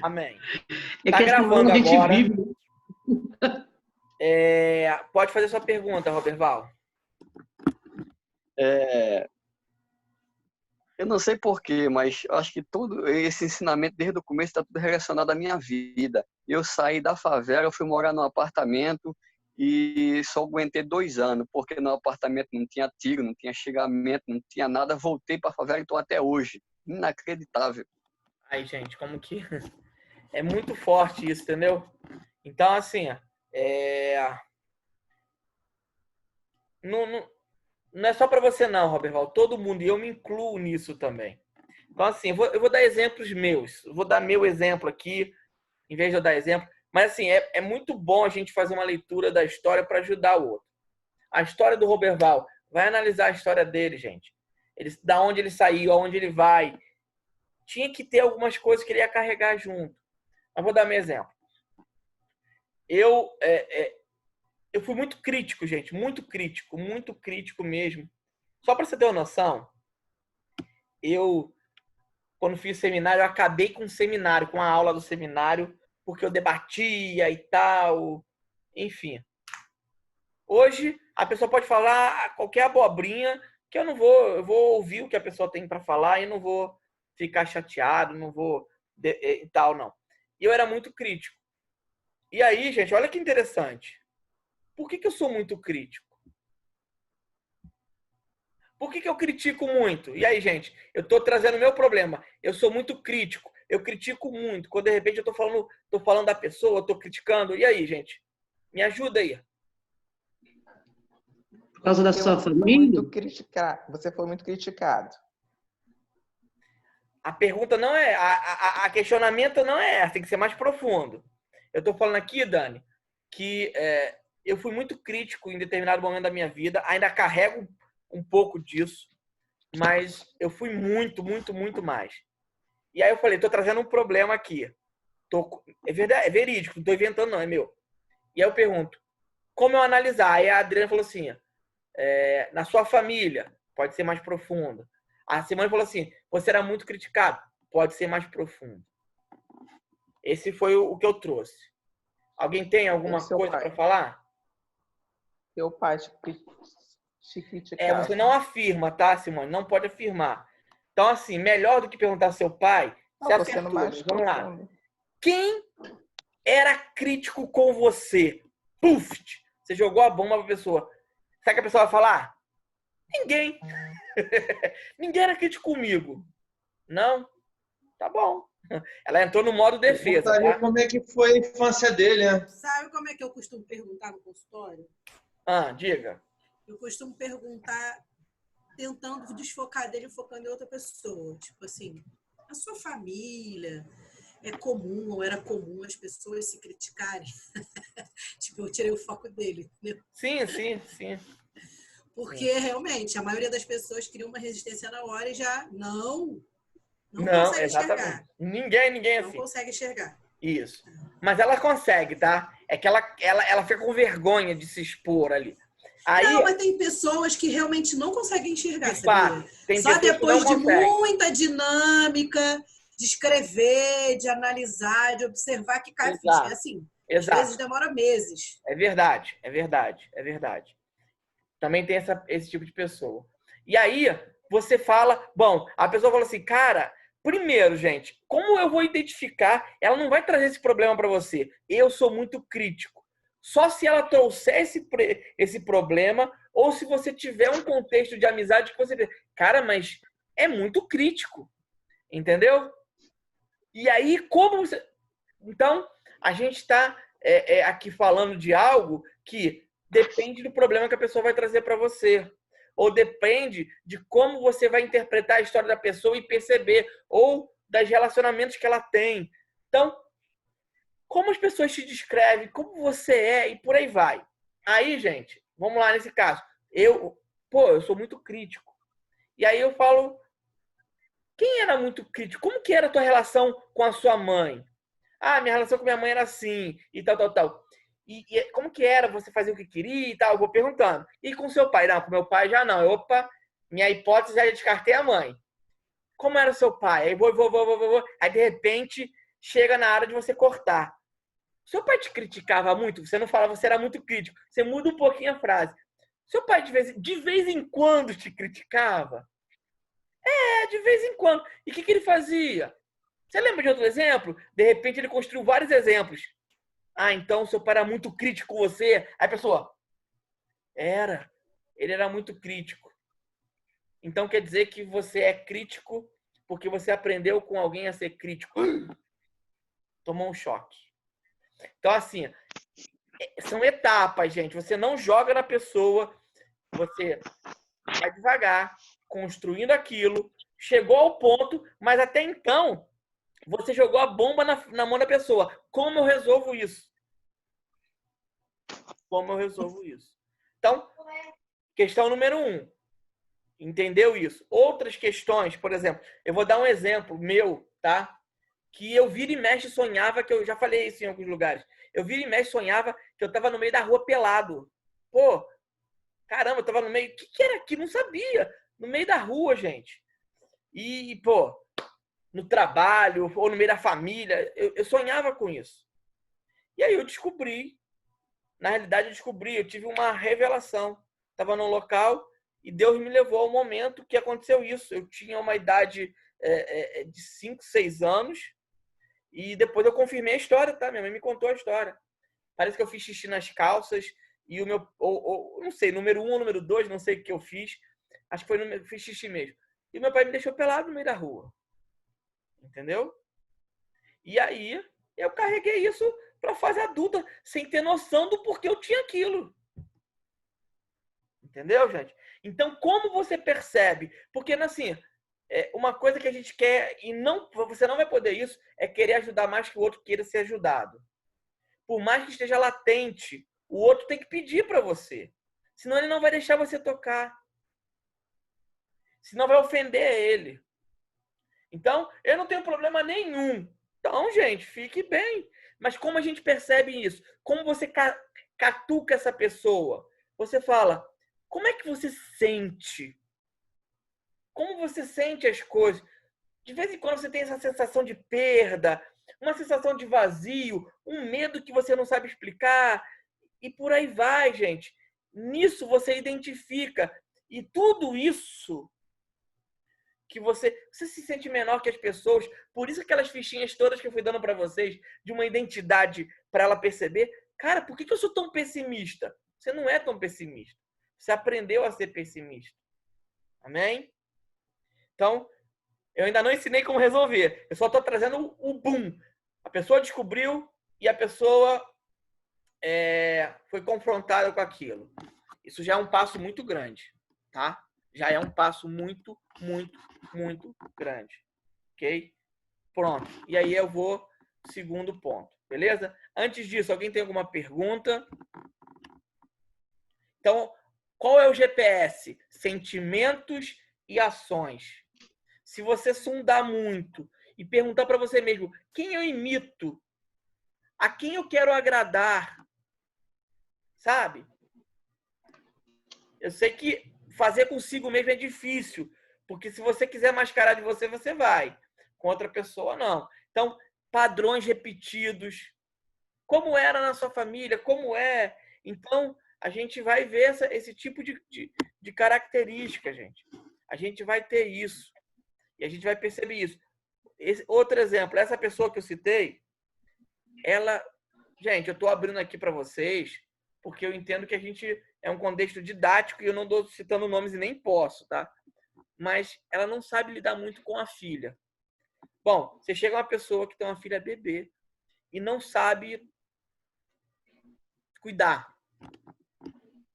Amém. É Tá que essa hora gravando a gente agora. vive. Pode fazer sua pergunta, Roberval. Eu não sei porquê, mas eu acho que todo esse ensinamento desde o começo está tudo relacionado à minha vida. Eu saí da favela, eu fui morar num apartamento e só aguentei 2 anos, porque no apartamento não tinha tiro, não tinha xingamento, não tinha nada. Voltei para a favela e estou até hoje. Inacreditável. Aí, gente, como que... É muito forte isso, entendeu? Então, assim, não é só para você não, Roberval. Todo mundo, e eu me incluo nisso também. Então, assim, eu vou dar exemplos meus. Eu vou dar meu exemplo aqui, em vez de eu dar exemplo. Mas, assim, é muito bom a gente fazer uma leitura da história para ajudar o outro. A história do Roberval. Vai analisar a história dele, gente. Da onde ele saiu, aonde ele vai. Tinha que ter algumas coisas que ele ia carregar junto. Eu vou dar meu exemplo. Eu fui muito crítico, gente. Muito crítico mesmo. Só para você ter uma noção, quando fiz seminário, eu acabei com o seminário, com a aula do seminário, porque eu debatia e tal. Enfim. Hoje, a pessoa pode falar qualquer abobrinha que eu vou ouvir o que a pessoa tem para falar e não vou ficar chateado, não vou e tal, não. E eu era muito crítico. E aí, gente, olha que interessante. Por que eu sou muito crítico? Por que eu critico muito? E aí, gente, eu estou trazendo o meu problema. Eu sou muito crítico. Eu critico muito. Quando de repente eu tô falando da pessoa, estou criticando. E aí, gente? Me ajuda aí. Por causa da sua família? Você foi muito criticado. A pergunta não é. A questionamento não é essa, tem que ser mais profundo. Eu estou falando aqui, Dani, que eu fui muito crítico em determinado momento da minha vida, ainda carrego um pouco disso, mas eu fui muito mais. E aí eu falei, estou trazendo um problema aqui. É verdade, é verídico, não estou inventando, não, é meu. E aí eu pergunto, como eu analisar? Aí a Adriana falou assim, na sua família, pode ser mais profundo. A Simone falou assim, você era muito criticado, pode ser mais profundo. Esse foi o que eu trouxe. Alguém tem alguma coisa para falar? Seu pai te criticava. Você não afirma, tá, Simone? Não pode afirmar. Então, assim, melhor do que perguntar ao seu pai, você acertou. Vamos lá. Quem era crítico com você? Puf! Você jogou a bomba pra pessoa. Sabe o que a pessoa vai falar? Ninguém. Ninguém era crítico comigo. Não? Tá bom. Ela entrou no modo defesa. Tá? Como é que foi a infância dele, né? Sabe como é que eu costumo perguntar no consultório? Diga. Eu costumo perguntar tentando desfocar dele, focando em outra pessoa. Tipo assim, a sua família é comum ou era comum as pessoas se criticarem? Tipo, eu tirei o foco dele. Entendeu? Sim. Porque realmente a maioria das pessoas cria uma resistência na hora e já não consegue enxergar. Ninguém assim. Não consegue enxergar. Isso. Mas ela consegue, tá? É que ela fica com vergonha de se expor ali. Aí, não, mas tem pessoas que realmente não conseguem enxergar, sabia? Tem só depois de conseguem. Muita dinâmica, de escrever, de analisar, de observar que cai ficha. É assim. Exato. Às vezes demora meses. É verdade. Também tem esse tipo de pessoa. E aí, você fala... Bom, a pessoa fala assim, cara... Primeiro, gente, como eu vou identificar? Ela não vai trazer esse problema para você. Eu sou muito crítico. Só se ela trouxer esse problema ou se você tiver um contexto de amizade que você vê, cara, mas é muito crítico. Entendeu? E aí, como você... Então, a gente está aqui falando de algo que depende do problema que a pessoa vai trazer para você. Ou depende de como você vai interpretar a história da pessoa e perceber, ou dos relacionamentos que ela tem. Então, como as pessoas te descrevem, como você é e por aí vai. Aí, gente, vamos lá nesse caso. Eu sou muito crítico. E aí eu falo, quem era muito crítico? Como que era a tua relação com a sua mãe? Minha relação com minha mãe era assim, e tal. E como que era? Você fazia o que queria e tal? Eu vou perguntando. E com seu pai? Não, com meu pai já não. Opa, minha hipótese já descartei a mãe. Como era o seu pai? Aí vou. Aí, de repente, chega na hora de você cortar. Seu pai te criticava muito? Você não falava, você era muito crítico. Você muda um pouquinho a frase. Seu pai de vez em quando te criticava? De vez em quando. E o que ele fazia? Você lembra de outro exemplo? De repente ele construiu vários exemplos. Ah, então seu pai era muito crítico com você. Aí a pessoa, ele era muito crítico. Então quer dizer que você é crítico porque você aprendeu com alguém a ser crítico. Tomou um choque. Então, assim, são etapas, gente. Você não joga na pessoa, você vai devagar, construindo aquilo, chegou ao ponto, mas até então, você jogou a bomba na mão da pessoa. Como eu resolvo isso? Como eu resolvo isso? Então, questão número 1. Entendeu isso? Outras questões, por exemplo, eu vou dar um exemplo meu, tá? Que eu vira e mexe sonhava, que eu já falei isso em alguns lugares. Eu vira e mexe sonhava que eu tava no meio da rua pelado. Pô, caramba, eu tava no meio... O que era aquilo? Não sabia. No meio da rua, gente. E, pô, no trabalho ou no meio da família, eu sonhava com isso. E aí eu descobri, na realidade eu tive uma revelação. Tava num local e Deus me levou ao momento que aconteceu isso. Eu tinha uma idade de 5, 6 anos e depois eu confirmei a história, tá? Minha mãe me contou a história. Parece que eu fiz xixi nas calças e o meu, não sei, número 1 ou número 2, não sei o que eu fiz. Acho que fiz xixi mesmo. E meu pai me deixou pelado no meio da rua. Entendeu? E aí eu carreguei isso para a fase adulta, sem ter noção do porquê eu tinha aquilo. Entendeu, gente? Então, como você percebe? Porque, assim, uma coisa que a gente quer, e você não vai poder isso, é querer ajudar mais que o outro queira ser ajudado. Por mais que esteja latente, o outro tem que pedir para você. Senão ele não vai deixar você tocar. Senão vai ofender ele. Então, eu não tenho problema nenhum. Então, gente, fique bem. Mas como a gente percebe isso? Como você catuca essa pessoa? Você fala, como é que você sente? Como você sente as coisas? De vez em quando você tem essa sensação de perda, uma sensação de vazio, um medo que você não sabe explicar, e por aí vai, gente. Nisso você identifica. E tudo isso que você se sente menor que as pessoas, por isso aquelas fichinhas todas que eu fui dando para vocês, de uma identidade para ela perceber, cara, por que eu sou tão pessimista? Você não é tão pessimista. Você aprendeu a ser pessimista. Amém? Então, eu ainda não ensinei como resolver. Eu só estou trazendo o boom. A pessoa descobriu e a pessoa foi confrontada com aquilo. Isso já é um passo muito grande, tá? Já é um passo muito, muito, muito grande. Ok? Pronto. E aí eu vou segundo ponto. Beleza? Antes disso, alguém tem alguma pergunta? Então, qual é o GPS? Sentimentos e ações. Se você sondar muito e perguntar para você mesmo, quem eu imito? A quem eu quero agradar? Sabe? Eu sei que fazer consigo mesmo é difícil, porque se você quiser mascarar de você, você vai. Com outra pessoa, não. Então, padrões repetidos. Como era na sua família? Como é? Então, a gente vai ver esse tipo de característica, gente. A gente vai ter isso. E a gente vai perceber isso. Outro exemplo, essa pessoa que eu citei, ela... Gente, eu estou abrindo aqui para vocês, porque eu entendo que a gente é um contexto didático e eu não estou citando nomes e nem posso, tá? Mas ela não sabe lidar muito com a filha. Bom, você chega uma pessoa que tem uma filha bebê e não sabe cuidar.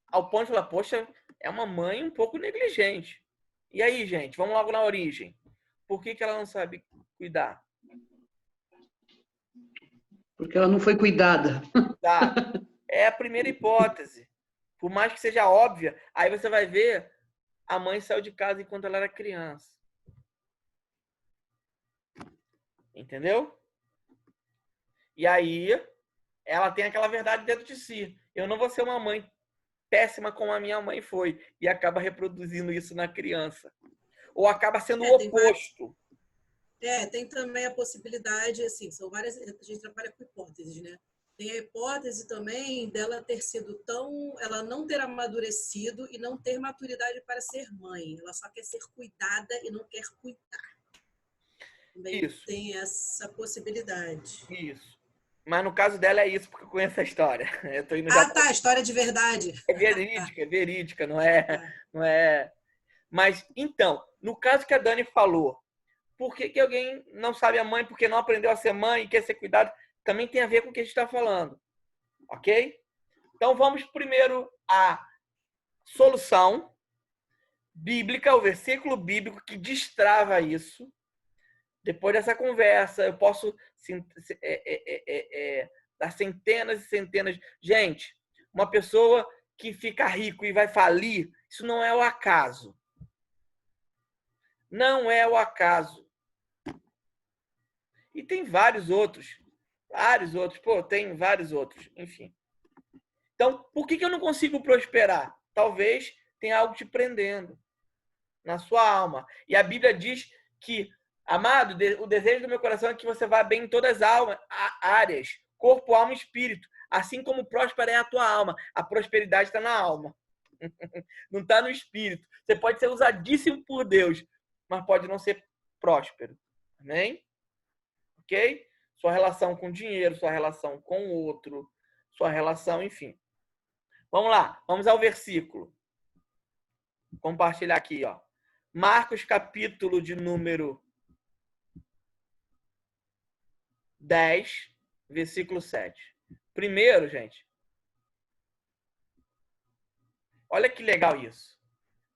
Ao ponto de falar, poxa, é uma mãe um pouco negligente. E aí, gente, vamos logo na origem. Por que ela não sabe cuidar? Porque ela não foi cuidada. Tá. É a primeira hipótese. Por mais que seja óbvia, aí você vai ver a mãe saiu de casa enquanto ela era criança. Entendeu? E aí, ela tem aquela verdade dentro de si. Eu não vou ser uma mãe péssima como a minha mãe foi. E acaba reproduzindo isso na criança. Ou acaba sendo o oposto. Tem também a possibilidade, assim, são várias, a gente trabalha com hipóteses, né? Tem a hipótese também dela ter sido ela não ter amadurecido e não ter maturidade para ser mãe. Ela só quer ser cuidada e não quer cuidar. Também Isso, tem essa possibilidade. isso. Mas no caso dela é isso, porque eu conheço a história. Eu tô indo já. Tá, história de verdade. É verídica, não é, Tá. não é. Mas então, no caso que a Dani falou, por que alguém não sabe a mãe porque não aprendeu a ser mãe e quer ser cuidado? Também tem a ver com o que a gente está falando. Ok? Então vamos primeiro à solução bíblica, o versículo bíblico que destrava isso. Depois dessa conversa, eu posso dar centenas e centenas. Gente, uma pessoa que fica rico e vai falir, isso não é o acaso. Não é o acaso. E tem vários outros. Tem vários outros. Enfim. Então, por que eu não consigo prosperar? Talvez tenha algo te prendendo na sua alma. E a Bíblia diz que, amado, o desejo do meu coração é que você vá bem em todas as áreas, corpo, alma e espírito. Assim como próspera é a tua alma. A prosperidade está na alma. Não está no espírito. Você pode ser usadíssimo por Deus, mas pode não ser próspero. Amém? Ok? Sua relação com o dinheiro, sua relação com o outro, sua relação, enfim. Vamos lá, vamos ao versículo. Vou compartilhar aqui, ó. Marcos, capítulo de número 10, versículo 7. Primeiro, gente, olha que legal isso.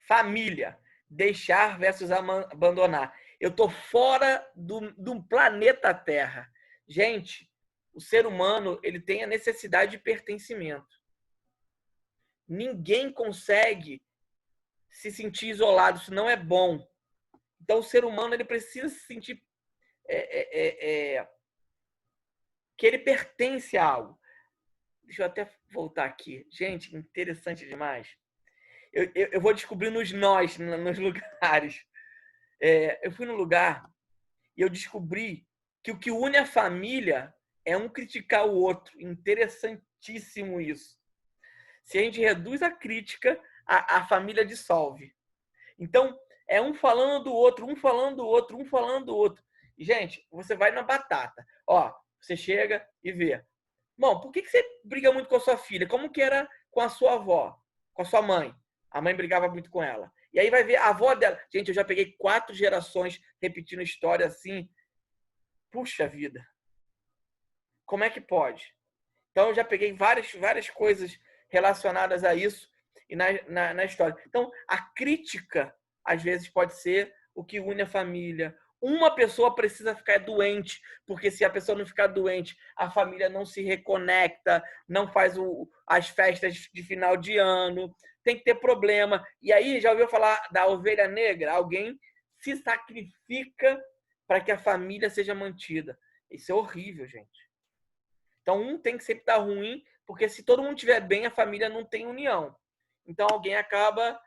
Família, deixar versus abandonar. Eu tô fora do planeta Terra. Gente, o ser humano, ele tem a necessidade de pertencimento. Ninguém consegue se sentir isolado, isso não é bom. Então, o ser humano, ele precisa se sentir que ele pertence a algo. Deixa eu até voltar aqui. Gente, interessante demais. Eu vou descobrir nos lugares. Eu fui num lugar e eu descobri que o que une a família é um criticar o outro. Interessantíssimo isso. Se a gente reduz a crítica, a família dissolve. Então, é um falando do outro, um falando do outro, um falando do outro. E, gente, você vai na batata. Ó, você chega e vê. Bom, por que você briga muito com a sua filha? Como que era com a sua avó? Com a sua mãe? A mãe brigava muito com ela. E aí vai ver a avó dela. Gente, eu já peguei 4 gerações repetindo história assim. Puxa vida. Como é que pode? Então, eu já peguei várias coisas relacionadas a isso e na história. Então, a crítica, às vezes, pode ser o que une a família. Uma pessoa precisa ficar doente, porque se a pessoa não ficar doente, a família não se reconecta, não faz as festas de final de ano, tem que ter problema. E aí, já ouviu falar da ovelha negra? Alguém se sacrifica para que a família seja mantida. Isso é horrível, gente. Então, um tem que sempre estar ruim, porque se todo mundo estiver bem, a família não tem união. Então, alguém acaba,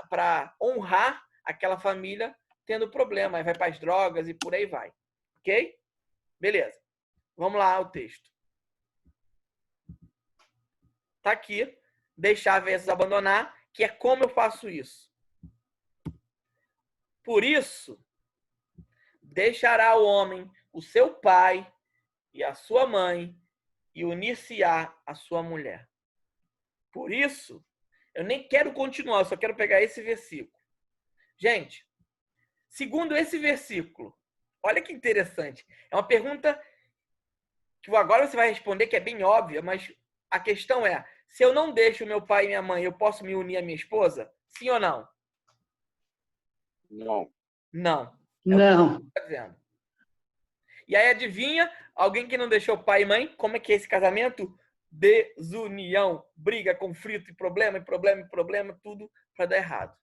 para honrar aquela família, tendo problema. Aí vai para as drogas e por aí vai. Ok? Beleza. Vamos lá ao texto. Está aqui. Deixar versus abandonar, que é como eu faço isso. Por isso, deixará o homem o seu pai e a sua mãe e unir-se-á a sua mulher. Por isso, eu nem quero continuar, eu só quero pegar esse versículo. Gente, segundo esse versículo, olha que interessante. É uma pergunta que agora você vai responder que é bem óbvia, mas a questão é, se eu não deixo meu pai e minha mãe, eu posso me unir à minha esposa? Sim ou não? Não. Não. Não. Tá dizendo. E aí, adivinha? Alguém que não deixou pai e mãe, como é que é esse casamento? Desunião, briga, conflito, problema, tudo para dar errado.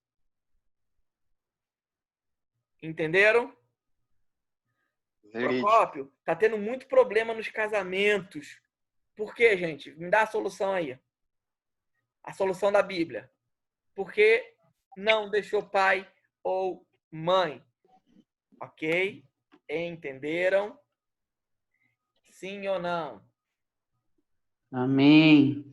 Entenderam? Procópio, tá tendo muito problema nos casamentos. Por quê, gente? Me dá a solução aí. A solução da Bíblia. Porque não deixou pai ou mãe. Ok? Entenderam? Sim ou não? Amém.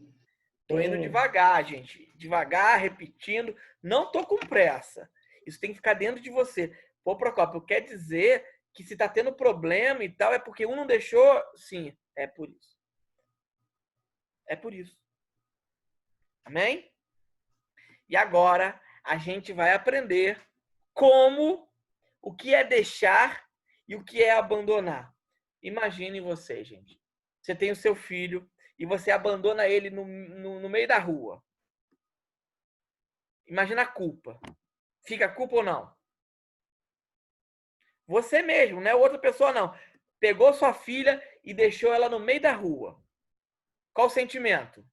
Tô indo devagar, gente. Devagar, repetindo. Não tô com pressa. Isso tem que ficar dentro de você. Pô, Procópio, quer dizer que se tá tendo problema e tal, é porque um não deixou? Sim, é por isso. É por isso. Amém? E agora a gente vai aprender o que é deixar e o que é abandonar. Imagine você, gente. Você tem o seu filho e você abandona ele no meio da rua. Imagina a culpa. Fica a culpa ou não? Você mesmo, não é outra pessoa, não. Pegou sua filha e deixou ela no meio da rua. Qual o sentimento?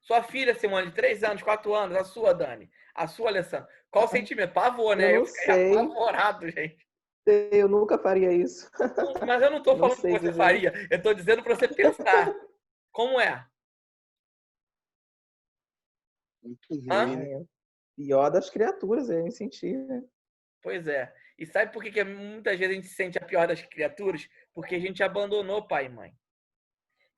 Sua filha, Simone, de 3 anos, 4 anos, a sua, Dani, a sua, Alessandra. Qual o sentimento? Pavor, né? Eu Eu não fiquei sei. apavorado, gente. Eu nunca faria isso. Mas eu não estou Não falando que sei você dizer. faria. Eu estou dizendo para você pensar. Como é? Muito Hã? ruim, né? É pior das criaturas, eu me senti, né? Pois é. E sabe por que muitas vezes a gente se sente a pior das criaturas? Porque a gente abandonou pai e mãe.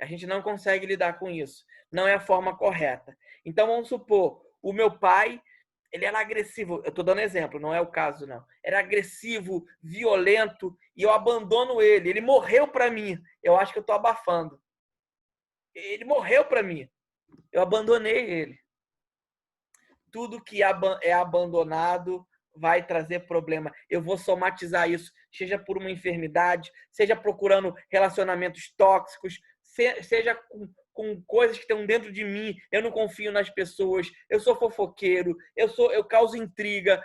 A gente não consegue lidar com isso. Não é a forma correta. Então, vamos supor, o meu pai, ele era agressivo. Eu estou dando exemplo, não é o caso, não. Era agressivo, violento, e eu abandono ele. Ele morreu para mim. Eu acho que eu estou abafando. Ele morreu para mim. Eu abandonei ele. Tudo que é abandonado vai trazer problema. Eu vou somatizar isso, seja por uma enfermidade, seja procurando relacionamentos tóxicos, seja com coisas que estão dentro de mim. Eu não confio nas pessoas, eu sou fofoqueiro, eu causo intriga.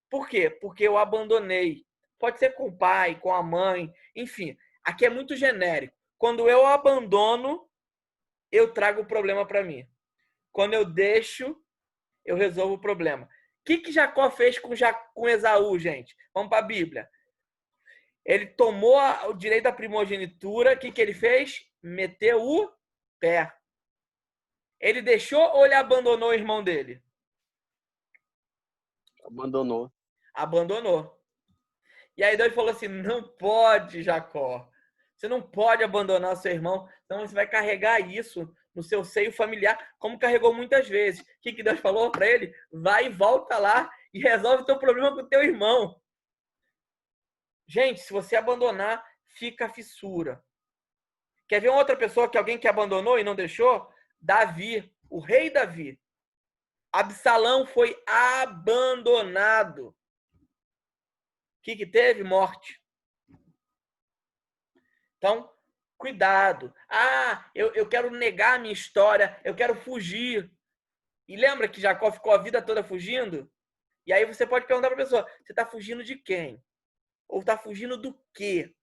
Por quê? Porque eu abandonei. Pode ser com o pai, com a mãe, enfim. Aqui é muito genérico. Quando eu abandono, eu trago o problema para mim. Quando eu deixo, eu resolvo o problema. O que Jacó fez com Esaú, gente? Vamos para a Bíblia. Ele tomou o direito da primogenitura. O que ele fez? Meteu o pé. Ele deixou ou ele abandonou o irmão dele? Abandonou. Abandonou. E aí Deus falou assim, não pode, Jacó. Você não pode abandonar o seu irmão, senão você vai carregar isso no seu seio familiar, como carregou muitas vezes. O que Deus falou para ele? Vai e volta lá e resolve o teu problema com o teu irmão. Gente, se você abandonar, fica a fissura. Quer ver uma outra pessoa que alguém que abandonou e não deixou? Davi, o rei Davi. Absalão foi abandonado. O que teve? Morte. Então, cuidado. Eu quero negar a minha história, eu quero fugir. E lembra que Jacó ficou a vida toda fugindo? E aí você pode perguntar para a pessoa, você está fugindo de quem? Ou está fugindo do quê?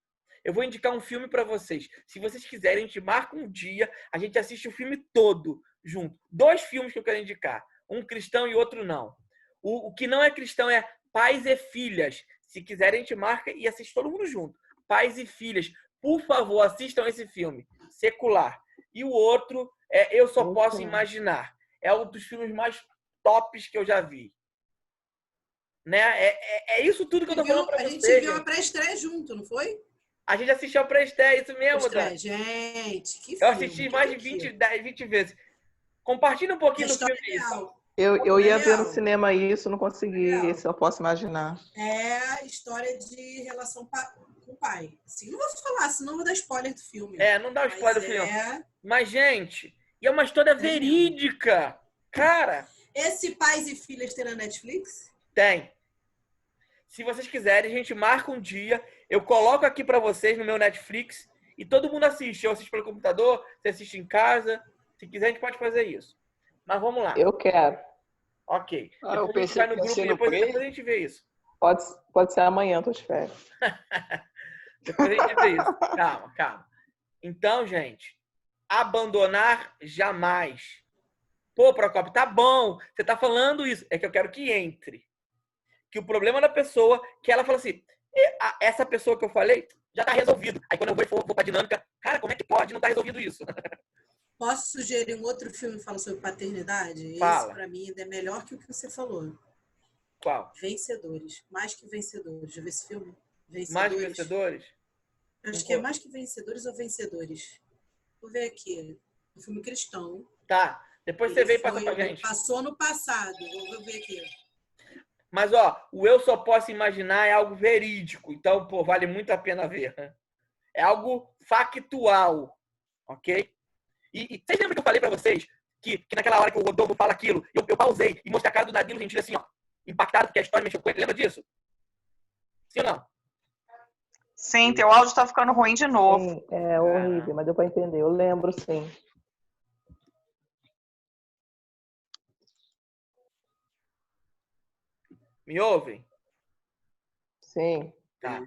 Eu vou indicar um filme para vocês. Se vocês quiserem, a gente marca um dia, a gente assiste o filme todo junto. 2 filmes que eu quero indicar. Um cristão e outro não. O que não é cristão é Pais e Filhas. Se quiserem, a gente marca e assiste todo mundo junto. Pais e Filhas. Por favor, assistam esse filme. Secular. E o outro é Eu Só Posso Imaginar. É um dos filmes mais tops que eu já vi. Né? É isso tudo que eu tô falando pra vocês. A gente viu a pré-estreia junto, não foi? A gente assistiu a pré-estreia, isso mesmo, Dani. Gente, que filme. Eu assisti mais de 20 vezes. Compartilha um pouquinho do filme. Eu ia ver no cinema isso, não consegui, se eu posso imaginar. É a história de relação com o pai. Assim, não vou falar, senão eu vou dar spoiler do filme. Não dá spoiler do filme. Mas, gente, e é uma história verídica. Cara. Esse Pais e Filhas tem na Netflix? Tem. Se vocês quiserem, a gente marca um dia. Eu coloco aqui para vocês no meu Netflix e todo mundo assiste. Eu assisto pelo computador, você assiste em casa. Se quiser, a gente pode fazer isso. Mas vamos lá. Eu quero. Ok. Eu pensei que ia ser no Play. Depois a gente vê isso. Pode ser amanhã, tô de férias. Depois a gente vê isso. Calma. Então, gente, abandonar jamais. Pô, Procópio, tá bom. Você tá falando isso. É que eu quero que entre. Que o problema da pessoa, que ela fala assim, essa pessoa que eu falei, já tá resolvido. Aí quando eu vou pra dinâmica, cara, como é que pode? Não tá resolvido isso. Posso sugerir um outro filme que fala sobre paternidade? Fala. Esse, pra mim, ainda é melhor que o que você falou. Qual? Vencedores. Mais que Vencedores. Já viu esse filme? Mais que Vencedores. Vencedores? Acho que é Mais que Vencedores ou Vencedores. Vou ver aqui. Um filme cristão. Tá. Depois você vê e passa pra gente. Passou no passado. Vou ver aqui. Mas, ó, o Eu Só Posso Imaginar é algo verídico. Então, pô, vale muito a pena ver. É algo factual. Ok? E vocês lembram que eu falei pra vocês que naquela hora que o Rodolfo fala aquilo, eu pausei e mostrei a cara do Danilo Gentili assim, ó. Impactado porque a história mexeu com ele. Lembra disso? Sim ou não? Sim, teu áudio tá ficando ruim de novo. Sim, é horrível, mas deu para entender. Eu lembro, sim. Me ouvem? Sim. Tá.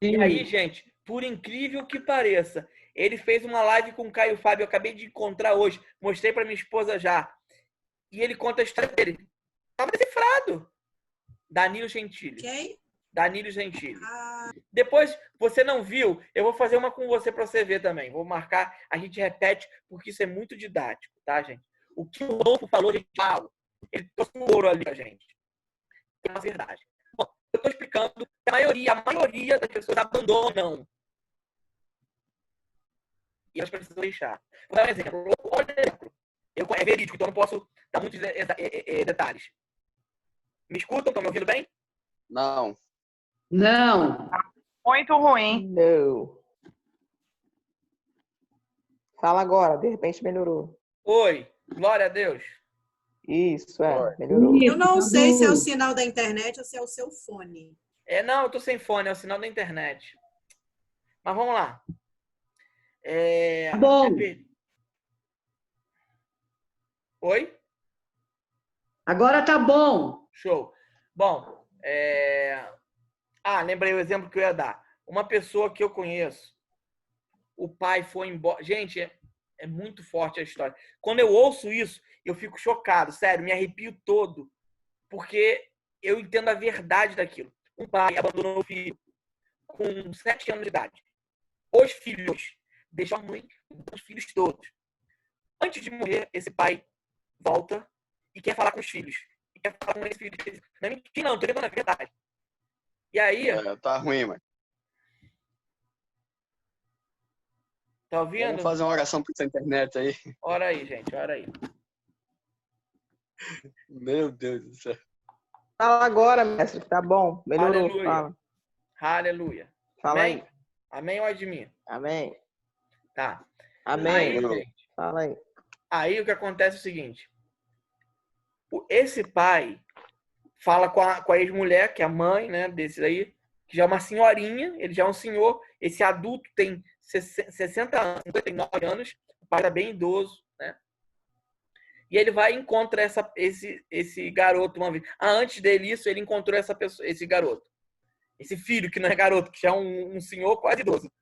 E aí, gente, por incrível que pareça, ele fez uma live com o Caio Fábio, eu acabei de encontrar hoje, mostrei para minha esposa já. E ele conta a história dele. Tava decifrado. Danilo Gentili. Quem? Danilo Gentili. Depois, você não viu, eu vou fazer uma com você para você ver também. Vou marcar, a gente repete, porque isso é muito didático, tá, gente? O que o Rodolfo falou, gente, ele trouxe um ouro ali pra gente. É uma verdade. Bom, eu estou explicando que a maioria das pessoas abandonam. E elas precisam deixar. Vou dar um exemplo. Olha o exemplo. É verídico, então eu não posso dar muitos detalhes. Me escutam? Estão me ouvindo bem? Não. Não. Muito ruim. Não. Fala agora, de repente melhorou. Oi, glória a Deus. Isso, melhorou. Eu não sei se é o sinal da internet ou se é o seu fone. Não, eu tô sem fone, é o sinal da internet. Mas vamos lá. Bom. Oi? Agora tá bom. Show. Bom, lembrei o exemplo que eu ia dar. Uma pessoa que eu conheço, o pai foi embora. Gente, é muito forte a história. Quando eu ouço isso, eu fico chocado, sério, me arrepio todo. Porque eu entendo a verdade daquilo. Um pai abandonou o filho com 7 anos de idade. Os filhos deixam a mãe com os filhos todos. Antes de morrer, esse pai volta e quer falar com os filhos. E quer falar com esse filho. Não é mentira, não, tô lembrando a verdade. E aí... Tá ruim, mano. Tá ouvindo? Vamos fazer uma oração por essa internet aí. Ora aí, gente, ora aí. Meu Deus do céu. Fala agora, mestre, que tá bom. Melhorou. Aleluia. Fala. Aleluia. Fala Amém? aí. Amém ou é de mim? Amém. Tá. Amém. Aí, gente, Fala aí. aí o que acontece é o seguinte. Esse pai fala com a ex-mulher, que é a mãe, né, desse aí, que já é uma senhorinha, ele já é um senhor. Esse adulto tem 60 anos, 59 anos, o pai tá bem idoso, né? E ele vai e encontra esse garoto uma vez. Antes dele isso, ele encontrou esse garoto. Esse filho, que não é garoto, que já é um senhor quase idoso.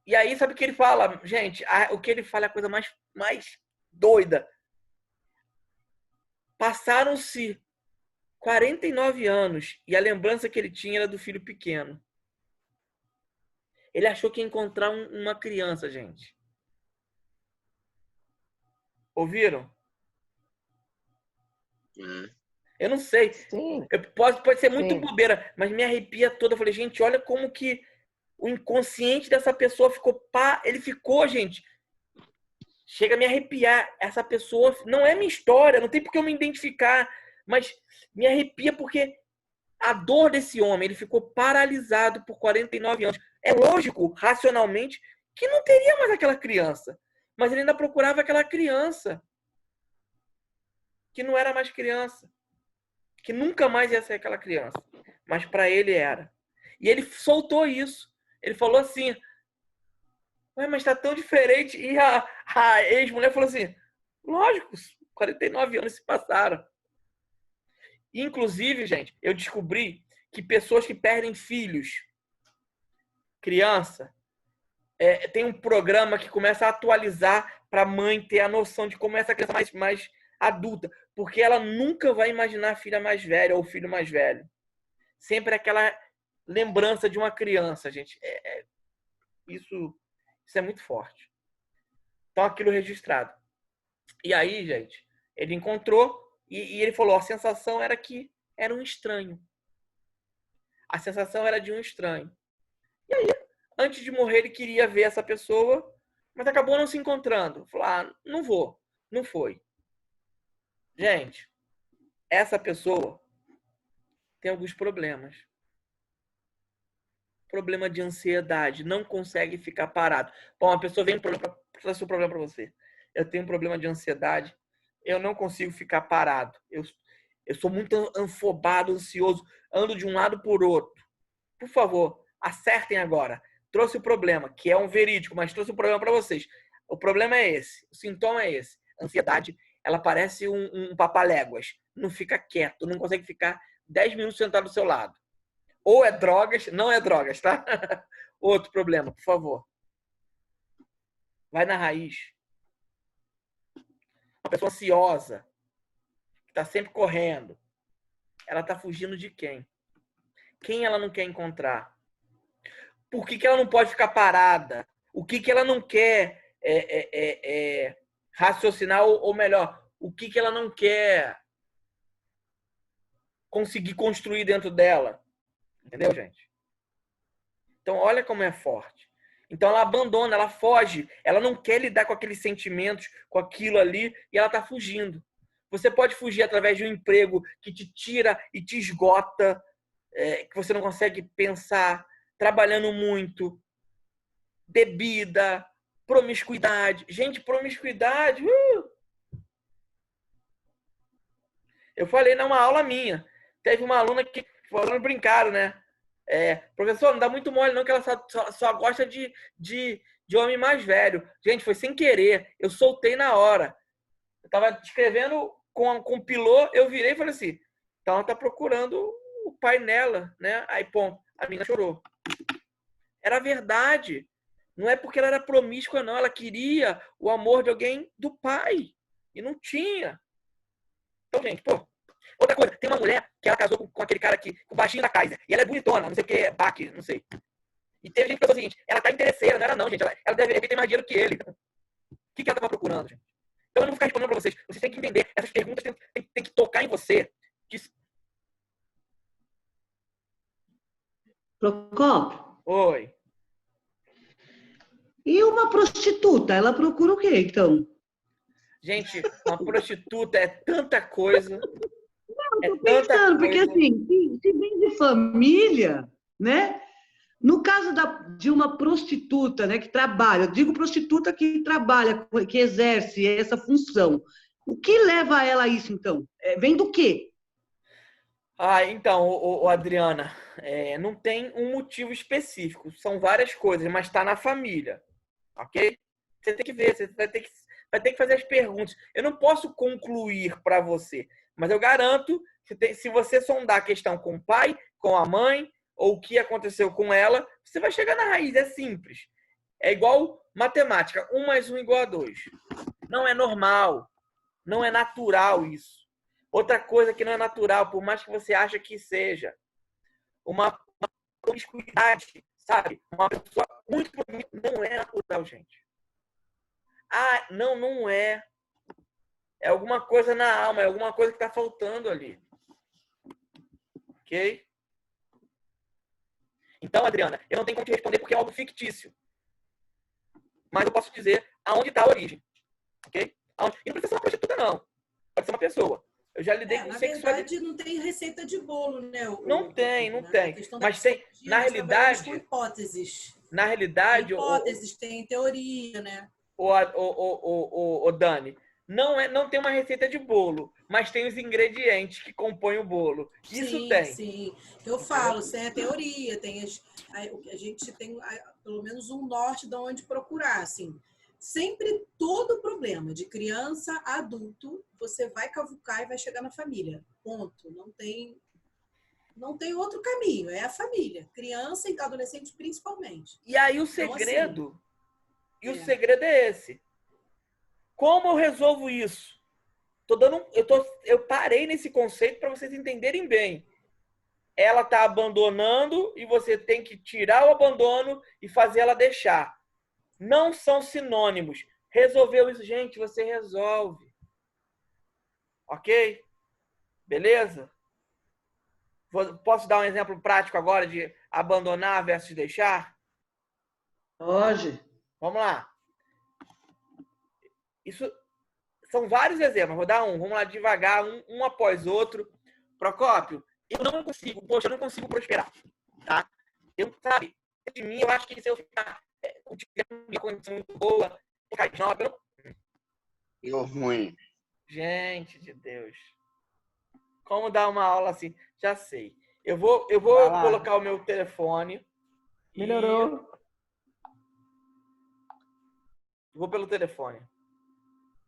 E aí, sabe o que ele fala? Gente, o que ele fala é a coisa mais doida. Passaram-se 49 anos e a lembrança que ele tinha era do filho pequeno. Ele achou que ia encontrar uma criança, gente. Ouviram? Eu não sei. Sim. Pode ser muito Sim. bobeira, mas me arrepia toda. Eu falei, gente, olha como que o inconsciente dessa pessoa ficou... Ele ficou, gente... Chega a me arrepiar. Essa pessoa... Não é minha história, não tem por que eu me identificar, mas me arrepia porque a dor desse homem, ele ficou paralisado por 49 anos. É lógico, racionalmente, que não teria mais aquela criança. Mas ele ainda procurava aquela criança. Que não era mais criança. Que nunca mais ia ser aquela criança. Mas para ele era. E ele soltou isso. Ele falou assim... Ué, mas tá tão diferente. E a ex-mulher falou assim... Lógico, 49 anos se passaram. Inclusive, gente, eu descobri que pessoas que perdem filhos, criança, tem um programa que começa a atualizar para a mãe ter a noção de como é essa criança mais adulta. Porque ela nunca vai imaginar a filha mais velha ou o filho mais velho. Sempre aquela lembrança de uma criança, gente. Isso é muito forte. Então, aquilo registrado. E aí, gente, ele encontrou e ele falou, a sensação era que era um estranho. A sensação era de um estranho. E aí, antes de morrer, ele queria ver essa pessoa, mas acabou não se encontrando. Falou, não vou. Não foi. Gente, essa pessoa tem alguns problemas. Problema de ansiedade, não consegue ficar parado. Bom, a pessoa vem trouxe um problema para você. Eu tenho um problema de ansiedade, eu não consigo ficar parado. Eu sou muito afobado, ansioso, ando de um lado por outro. Por favor, acertem agora. Trouxe o problema, que é um verídico, mas trouxe o problema para vocês. O problema é esse, o sintoma é esse. Ansiedade, ela parece um papaléguas. Não fica quieto, não consegue ficar 10 minutos sentado do seu lado. Ou é drogas, não é drogas, tá? Outro problema, por favor. Vai na raiz. Uma pessoa ansiosa, que está sempre correndo, ela está fugindo de quem? Quem ela não quer encontrar? Por que ela não pode ficar parada? O que ela não quer raciocinar, ou melhor, o que ela não quer conseguir construir dentro dela? Entendeu, gente? Então, olha como é forte. Então, ela abandona, ela foge. Ela não quer lidar com aqueles sentimentos, com aquilo ali, e ela está fugindo. Você pode fugir através de um emprego que te tira e te esgota, que você não consegue pensar, trabalhando muito, bebida, promiscuidade. Gente, promiscuidade... Eu falei numa aula minha. Teve uma aluna que... Falando, brincaram, né? Professor, não dá muito mole não, que ela só gosta de homem mais velho. Gente, foi sem querer. Eu soltei na hora. Eu tava escrevendo com pilô, eu virei e falei assim, então ela tá procurando o pai nela, né? Aí, ponto. A menina chorou. Era verdade. Não é porque ela era promíscua, não. Ela queria o amor de alguém do pai. E não tinha. Então, gente, outra coisa, tem uma mulher que ela casou com aquele cara aqui, com o baixinho da Kaiser. E ela é bonitona, não sei o que, Bach, não sei. E teve gente que pensou o seguinte, ela tá interesseira, não era não, gente. Ela deve ter mais dinheiro que ele. O que ela tava procurando, gente? Então eu não vou ficar respondendo pra vocês. Vocês têm que entender. Essas perguntas têm que tocar em você. Procópio, Oi. e uma prostituta, ela procura o quê, então? Gente, uma prostituta é tanta coisa. Eu tô pensando, porque assim, se vem de família, né? No caso de uma prostituta, né, que trabalha, eu digo prostituta que trabalha, que exerce essa função, o que leva ela a isso, então? Vem do quê? Então, Adriana, não tem um motivo específico. São várias coisas, mas está na família. Ok? Você tem que ver, você vai ter que fazer as perguntas. Eu não posso concluir para você, mas eu garanto que se você sondar a questão com o pai, com a mãe, ou o que aconteceu com ela, você vai chegar na raiz. É simples. É igual matemática. 1 mais 1 igual a 2. Não é normal. Não é natural isso. Outra coisa que não é natural, por mais que você ache que seja, uma promiscuidade, sabe? Uma pessoa muito não é natural, gente. Não é. É alguma coisa na alma, é alguma coisa que está faltando ali. Ok? Então, Adriana, eu não tenho como te responder porque é algo fictício. Mas eu posso dizer aonde está a origem. Ok? E não precisa ser uma prostituta, não. Pode ser uma pessoa. Eu já lidei com sexualidade. Na verdade, não tem receita de bolo, né? Não tem. Mas tem, na realidade... Com hipóteses. Na realidade... Hipóteses, tem teoria, né? O Dani, não tem uma receita de bolo, mas tem os ingredientes que compõem o bolo. Isso tem. Sim, eu falo, tem a teoria, a gente tem pelo menos um norte de onde procurar, assim. Sempre todo problema, de criança a adulto, você vai cavucar e vai chegar na família. Ponto. Não tem outro caminho, é a família. Criança e adolescente principalmente. E aí o segredo... E o segredo é esse. Como eu resolvo isso? Eu parei nesse conceito para vocês entenderem bem. Ela está abandonando e você tem que tirar o abandono e fazer ela deixar. Não são sinônimos. Resolveu isso, gente, você resolve. Ok? Beleza? Posso dar um exemplo prático agora de abandonar versus deixar? Pode. Vamos lá. Isso são vários exemplos. Vou dar um. Vamos lá devagar, um após outro. Procópio, eu não consigo prosperar. Tá? Sabe, de mim, eu acho que se eu ficar com uma condição muito boa, Eu ruim. Gente de Deus. Como dar uma aula assim? Já sei. Eu vou colocar o meu telefone. Melhorou. Vou pelo telefone.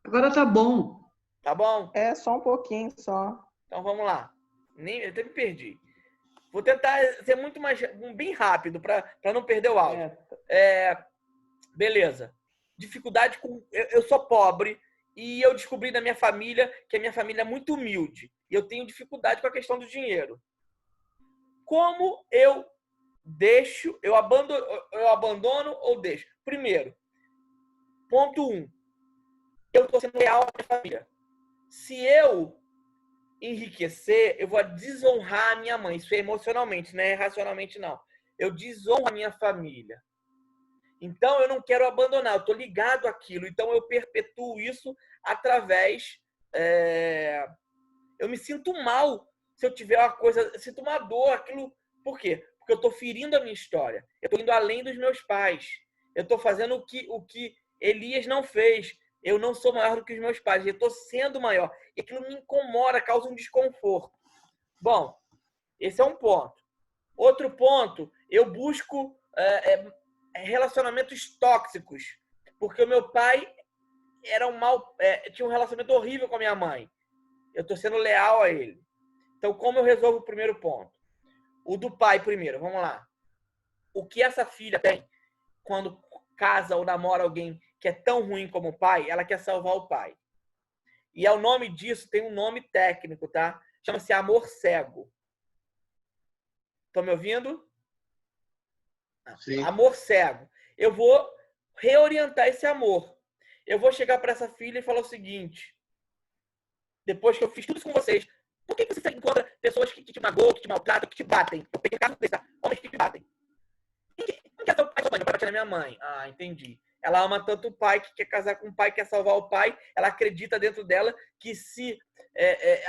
Agora tá bom. Tá bom? É, só um pouquinho, só. Então vamos lá. Eu até me perdi. Vou tentar ser bem rápido para não perder o áudio. Beleza. Dificuldade com... Eu sou pobre e eu descobri na minha família que a minha família é muito humilde. E eu tenho dificuldade com a questão do dinheiro. Como eu deixo, eu abandono ou deixo? Primeiro, ponto 1. Eu estou sendo leal à minha família. Se eu enriquecer, eu vou desonrar a minha mãe. Isso é emocionalmente, não é racionalmente, não. Eu desonro a minha família. Então, eu não quero abandonar. Eu estou ligado àquilo. Então, eu perpetuo isso através... Eu me sinto mal se eu tiver uma coisa... Eu sinto uma dor, aquilo... Por quê? Porque eu estou ferindo a minha história. Eu estou indo além dos meus pais. Eu estou fazendo o que Elias não fez. Eu não sou maior do que os meus pais. Eu estou sendo maior. E aquilo me incomoda, causa um desconforto. Bom, esse é um ponto. Outro ponto, eu busco relacionamentos tóxicos. Porque o meu pai era tinha um relacionamento horrível com a minha mãe. Eu estou sendo leal a ele. Então, como eu resolvo o primeiro ponto? O do pai primeiro, vamos lá. O que essa filha tem quando casa ou namora alguém que é tão ruim como o pai, ela quer salvar o pai. E o nome disso tem um nome técnico, tá? Chama-se amor cego. Estão me ouvindo? Sim. Amor cego. Eu vou reorientar esse amor. Eu vou chegar para essa filha e falar o seguinte: depois que eu fiz tudo isso com vocês, por que você encontra pessoas que te magoam, que te maltratam, que te batem? Eu peguei caso desse, tá? Homens que te batem. Quem quer ser o pai da mãe? Meu pai batia na minha mãe. Ah, entendi. Ela ama tanto o pai que quer casar com o pai, quer salvar o pai. Ela acredita dentro dela que se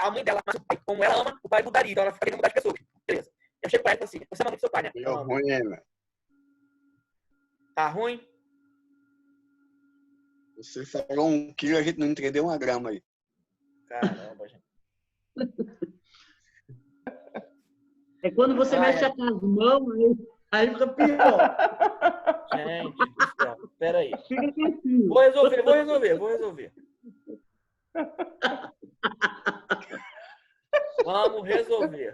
a mãe dela amasse o pai como ela ama, o pai mudaria. Então ela fica querendo mudar as pessoas. Beleza. Eu chego pra ela e falo assim: você ama muito seu pai, né? Eu ruim, velho. Tá ruim? Você falou 1 quilo, a gente não entendeu 1 grama aí. Caramba, gente. É quando você mexe com as mãos, aí fica pior. Gente do céu. Peraí. Fica quietinho. Vou resolver. Vamos resolver.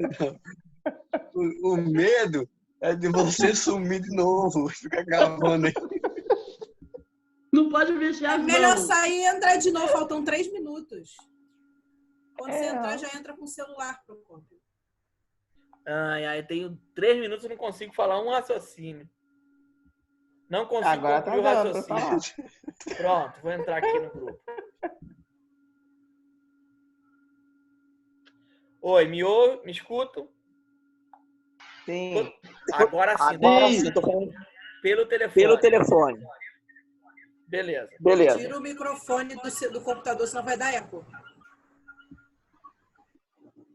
O medo é de você sumir de novo. Fica gravando aí. Não pode mexer as Melhor mãos. sair e entrar de novo, faltam 3 minutos. Quando você entrar, já entra com o celular, Procópio. Ai, tenho 3 minutos e não consigo falar um raciocínio. Não consigo Agora concluir o tá dando pra raciocínio. Pronto, vou entrar aqui no grupo. Oi, me ouve? Me escutam? Sim. Agora sim. Agora sim, tô falando Pelo telefone. pelo telefone. Beleza. Beleza. Tira o microfone do computador, senão vai dar eco.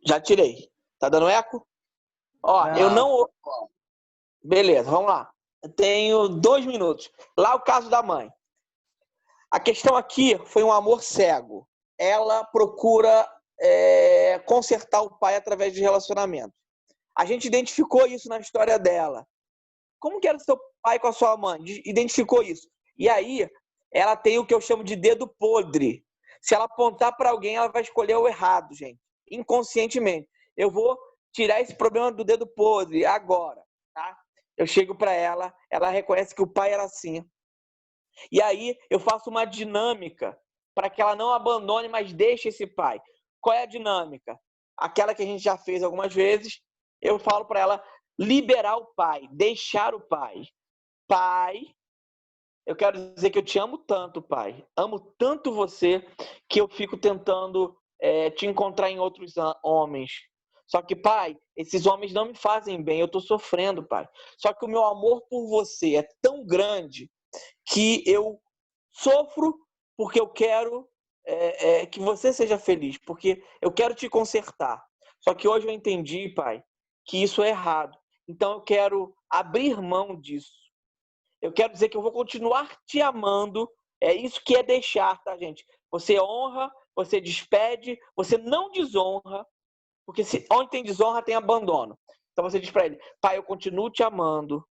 Já tirei. Tá dando eco? Ó, eu não... Beleza, vamos lá. Eu tenho 2 minutos. Lá o caso da mãe. A questão aqui foi um amor cego. Ela procura consertar o pai através de relacionamento. A gente identificou isso na história dela. Como que era o seu pai com a sua mãe? Identificou isso. E aí, ela tem o que eu chamo de dedo podre. Se ela apontar para alguém, ela vai escolher o errado, gente. Inconscientemente. Eu vou tirar esse problema do dedo podre agora, tá? Eu chego para ela, ela reconhece que o pai era assim. E aí, eu faço uma dinâmica para que ela não abandone, mas deixe esse pai. Qual é a dinâmica? Aquela que a gente já fez algumas vezes. Eu falo para ela liberar o pai, deixar o pai. Pai, eu quero dizer que eu te amo tanto, pai. Amo tanto você que eu fico tentando te encontrar em outros homens. Só que, pai, esses homens não me fazem bem, eu estou sofrendo, pai. Só que o meu amor por você é tão grande que eu sofro porque eu quero que você seja feliz, porque eu quero te consertar. Só que hoje eu entendi, pai, que isso é errado. Então eu quero abrir mão disso. Eu quero dizer que eu vou continuar te amando. É isso que é deixar, tá, gente? Você honra, você despede, você não desonra, porque onde tem desonra tem abandono. Então você diz para ele: pai, eu continuo te amando.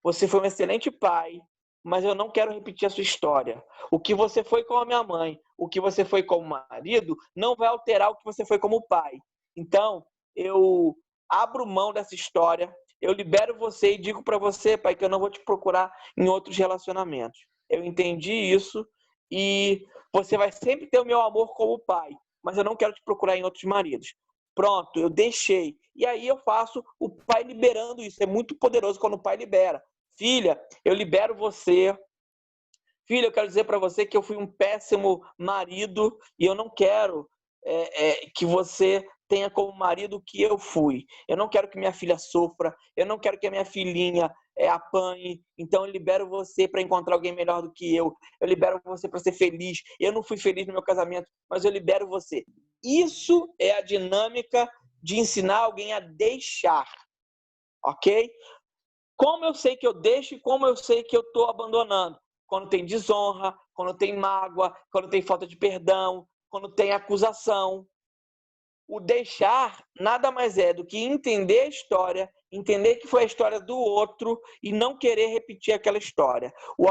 Você foi um excelente pai, mas eu não quero repetir a sua história. O que você foi com a minha mãe, o que você foi como marido, não vai alterar o que você foi como pai. Então, eu abro mão dessa história, eu libero você e digo para você, pai, que eu não vou te procurar em outros relacionamentos. Eu entendi isso e você vai sempre ter o meu amor como pai, mas eu não quero te procurar em outros maridos. Pronto, eu deixei. E aí eu faço o pai liberando isso. É muito poderoso quando o pai libera. Filha, eu libero você. Filha, eu quero dizer para você que eu fui um péssimo marido e eu não quero que você tenha como marido o que eu fui. Eu não quero que minha filha sofra. Eu não quero que a minha filhinha apanhe. Então eu libero você para encontrar alguém melhor do que eu. Eu libero você para ser feliz. Eu não fui feliz no meu casamento, mas eu libero você. Isso é a dinâmica de ensinar alguém a deixar. Ok? Como eu sei que eu deixo e como eu sei que eu estou abandonando? Quando tem desonra, quando tem mágoa, quando tem falta de perdão, quando tem acusação. O deixar nada mais é do que entender a história, entender que foi a história do outro e não querer repetir aquela história. O